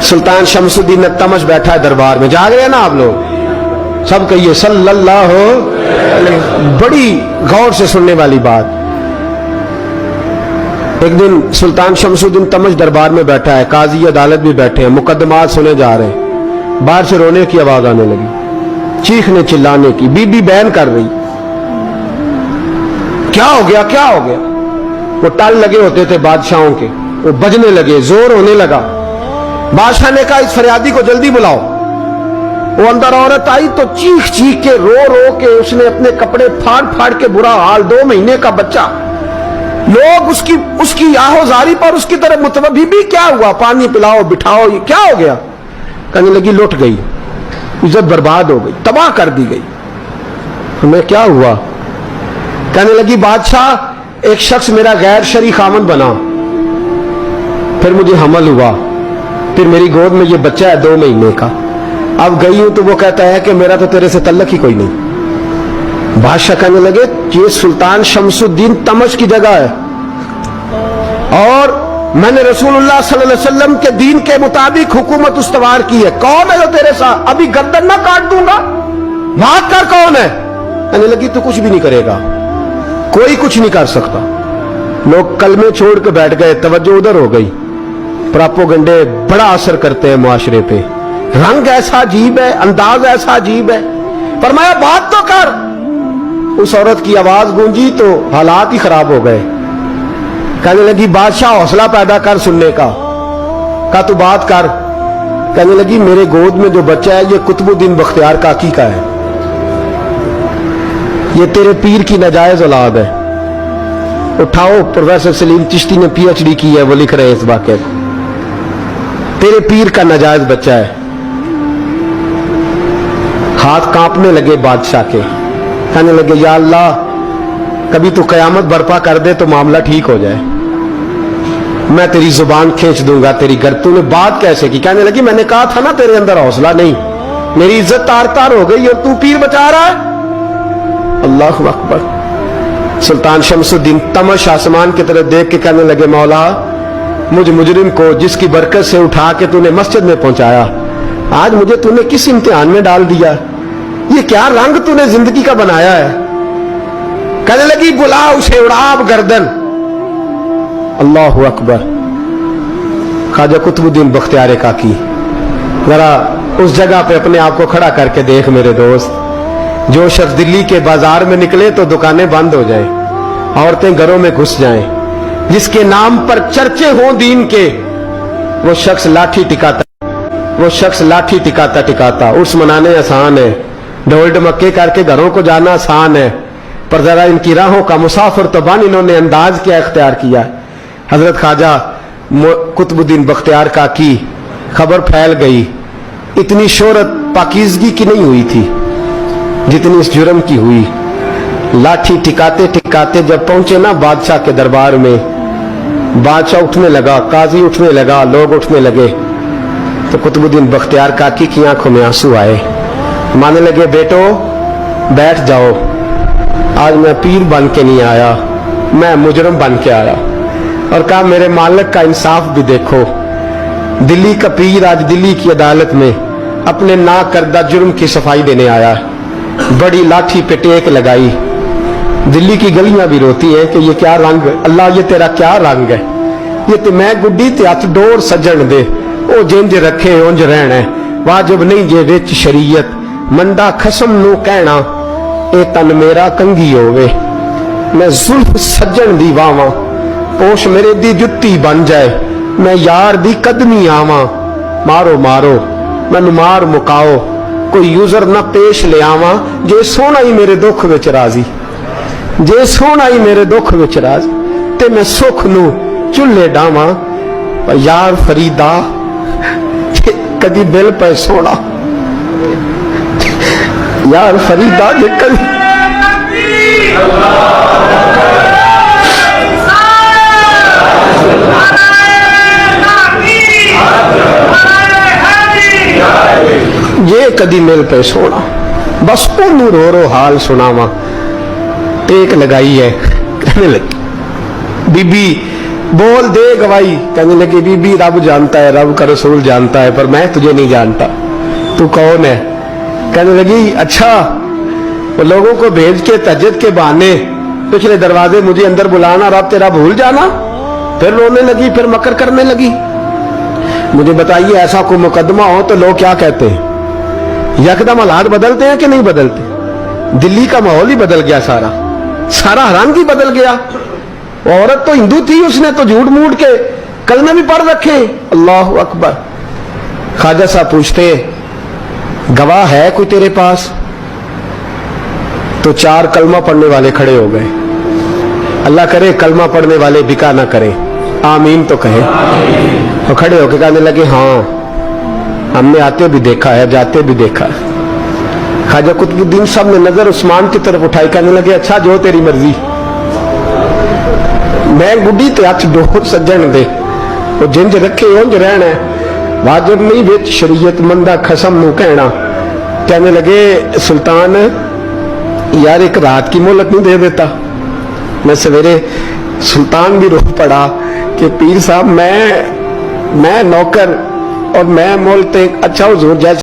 सुल्तान शमसुद्दीन तमश बैठा है दरबार में, जाग रहे हैं ना आप लोग, सब कहिए सल्लल्लाहु अलैहि। बड़ी गौर से सुनने वाली बात। एक दिन सुल्तान शमसुद्दीन तमश दरबार में बैठा है, काजी अदालत भी बैठे हैं, मुकदमात सुने जा रहे हैं। बाहर से रोने की आवाज आने लगी, चीखने चिल्लाने की, बीबी बयान कर रही, क्या हो गया क्या हो गया। वो टल लगे होते थे बादशाहों के, वो बजने लगे, जोर होने लगा। बादशाह ने कहा इस फरियादी को जल्दी बुलाओ। वो अंदर औरत आई तो चीख चीख के रो रो के उसने अपने कपड़े फाड़ फाड़ के, बुरा हाल, 2 महीने का बच्चा। लोग उसकी आहोजारी पर उसकी तरफ मुतवज्जह, बीबी क्या हुआ, पानी पिलाओ बिठाओ, ये क्या हो गया। कहने लगी लुट गई, इज्जत बर्बाद हो गई, तबाह कर दी गई। हमें क्या हुआ। कहने लगी बादशाह एक शख्स मेरा गैर शरई खामन बना, फिर मुझे हमल हुआ, फिर मेरी गोद में ये बच्चा है 2 महीने का। अब गई हूं तो वो कहता है कि मेरा तो तेरे से तल्लक ही कोई नहीं। बादशाह कहने लगे ये सुल्तान शमसुद्दीन तमश की जगह है और मैंने रसूलुल्लाह सल्लल्लाहु अलैहि वसल्लम के दीन के मुताबिक हुकूमत उस्तवार की है। कौन है जो तेरे साथ, अभी गर्दन ना काट दूंगा, बात कर कौन है। कहने लगी तू कुछ भी नहीं करेगा, कोई कुछ नहीं कर सकता। लोग कलमे छोड़ के बैठ गए, तवज्जो उधर हो गई। प्रोपेगेंडे बड़ा असर करते हैं मुआशरे पे, रंग ऐसा अजीब है, अंदाज ऐसा अजीब है। फरमाया बात तो कर। उस औरत की आवाज गूंजी तो हालात ही खराब हो गए। कहने लगी बादशाह हौसला पैदा कर सुनने का। कहा तू बात कर। कहने लगी मेरे गोद में जो बच्चा है ये कुतुबुद्दीन बख्तियार काकी का है, ये तेरे पीर की नाजायज औलाद है। उठाओ, प्रोफेसर सलीम चिश्ती ने PhD की है, वो लिख रहे हैं इस वाक़े को। तेरे पीर का नाजायज बच्चा है। हाथ कांपने लगे बादशाह के। कहने लगे या अल्लाह कभी तू कयामत बर्पा कर दे तो मामला ठीक हो जाए, मैं तेरी जुबान खींच दूंगा तेरी घर। तूने बात कैसे की। कहने लगी मैंने कहा था ना तेरे अंदर हौसला नहीं, मेरी इज्जत तार तार हो गई और तू पीर बचा रहा है। अल्लाह अकबर। सुल्तान शमसुद्दीन तमश आसमान की तरफ देख के कहने लगे मौला मुझ मुजरिम को जिसकी बरकत से उठा के तूने मस्जिद में पहुंचाया, आज मुझे तूने किस इम्तिहान में डाल दिया। ये क्या रंग तूने जिंदगी का बनाया है। कहने लगी बुला उसे, उड़ाब गर्दन। अल्लाह अकबर। ख्वाजा कुतुबुद्दीन बख्तियार काकी, जरा उस जगह पे अपने आप को खड़ा करके देख मेरे दोस्त। जो शख्स दिल्ली के बाजार में निकले तो दुकानें बंद हो जाएं, औरतें घरों में घुस जाएं, जिसके नाम पर चर्चे हों दीन के, वो शख्स लाठी टिकाता टिकाता उर्स मनाने आसान है, ढोल ढमक्के करके घरों को जाना आसान है, पर जरा इनकी राहों का मुसाफिर तो बन इन्होंने अंदाज क्या इख्तियार किया। हजरत ख्वाजा कुतुबुद्दीन बख्तियार काकी, खबर फैल गई। इतनी शोहरत पाकीज़गी की नहीं हुई थी जितनी इस जुर्म की हुई। लाठी टिकाते टिकाते जब पहुंचे ना बादशाह के दरबार में, बादशाह उठने लगा, काजी उठने लगा, लोग उठने लगे तो कुतुबुद्दीन बख्तियार काकी की आंखों में आंसू आए। मानने लगे बेटो बैठ जाओ, आज मैं पीर बन के नहीं आया, मैं मुजरम बन के आया। और कहा मेरे मालिक का इंसाफ भी देखो, दिल्ली का पीर आज दिल्ली की अदालत में अपने ना करदा जुर्म की सफाई देने आया। बड़ी लाठी पे टेक लगाई। दिल्ली की गलियां भी रोती हैं कि ये क्या रंग, अल्लाह ये तेरा क्या रंग है। ये तो मैं गुड्डी ते हथ डोर सजन दे, ओ जिंज रखे उंज रहना, वाजिब नहीं जे विच शरीयत, मंडा खसम नू कहना ए तन मेरा कंगी होवे। मैं जुल्फ सज्जन दी वावां, पोश मेरे दी जुत्ती बन जाए, मैं यार दी कदमी आवां। मारो मारो मैनू मार मुकाओ, कोई यूजर ना पेश ले आवां, जे सोना ही मेरे दुख विच राजी, जे सोना ही मेरे दुख विच राजी, ते मैं सुख नू चुल्हे डावां। यार फरीदा कदी दिल पे सोना, यार फरीदा जे कदी ये कदी मिल पे सोना, बस ओनू रो रो हाल सुनावा। टेक लगाई है। कहने लगी बीबी बोल दे गवाही। कहने लगी बीबी रब जानता है, रब का रसूल जानता है, पर मैं तुझे नहीं जानता, तू कौन है? कहने लगी अच्छा, वो लोगों को भेज के तहज्जुद के बहाने पिछले दरवाजे मुझे अंदर बुलाना, रब तेरा भूल जाना। फिर रोने लगी, फिर मकर करने लगी। मुझे बताइए ऐसा कोई मुकदमा हो तो लोग क्या कहते हैं? यकदम हालात बदलते हैं कि नहीं बदलते? दिल्ली का माहौल ही बदल गया, सारा सारा हरानगी बदल गया। औरत तो हिंदू थी, उसने तो झूठ मूठ के कलमे भी पढ़ रखे। अल्लाह अकबर। ख्वाजा साहब पूछते गवाह है कोई तेरे पास? तो 4 कलमा पढ़ने वाले खड़े हो गए। अल्लाह करे कलमा पढ़ने वाले बिका ना करें, आमीन तो कहे। और खड़े होकर कहने लगे हाँ हमने आते भी देखा है, जाते भी देखा है। ख्वाजा कुतुबुद्दीन साहब ने नजर उस्मान की तरफ उठाई, कहने लगे अच्छा जो तेरी मर्जी, मैं बुढ़ी ते हथ डोर सज्जन दे, वो जिंज रखे उंज रहना है, वाजिब नहीं विच शरीयत मंदा खसम नू कहना। कहने लगे सुल्तान यार एक रात की मोहलत नहीं दे देता? मैं सवेरे सुल्तान भी रो पड़ा कि पीर साहब मैं नौकर और मैं मोलते, अच्छा हुजूर जैसे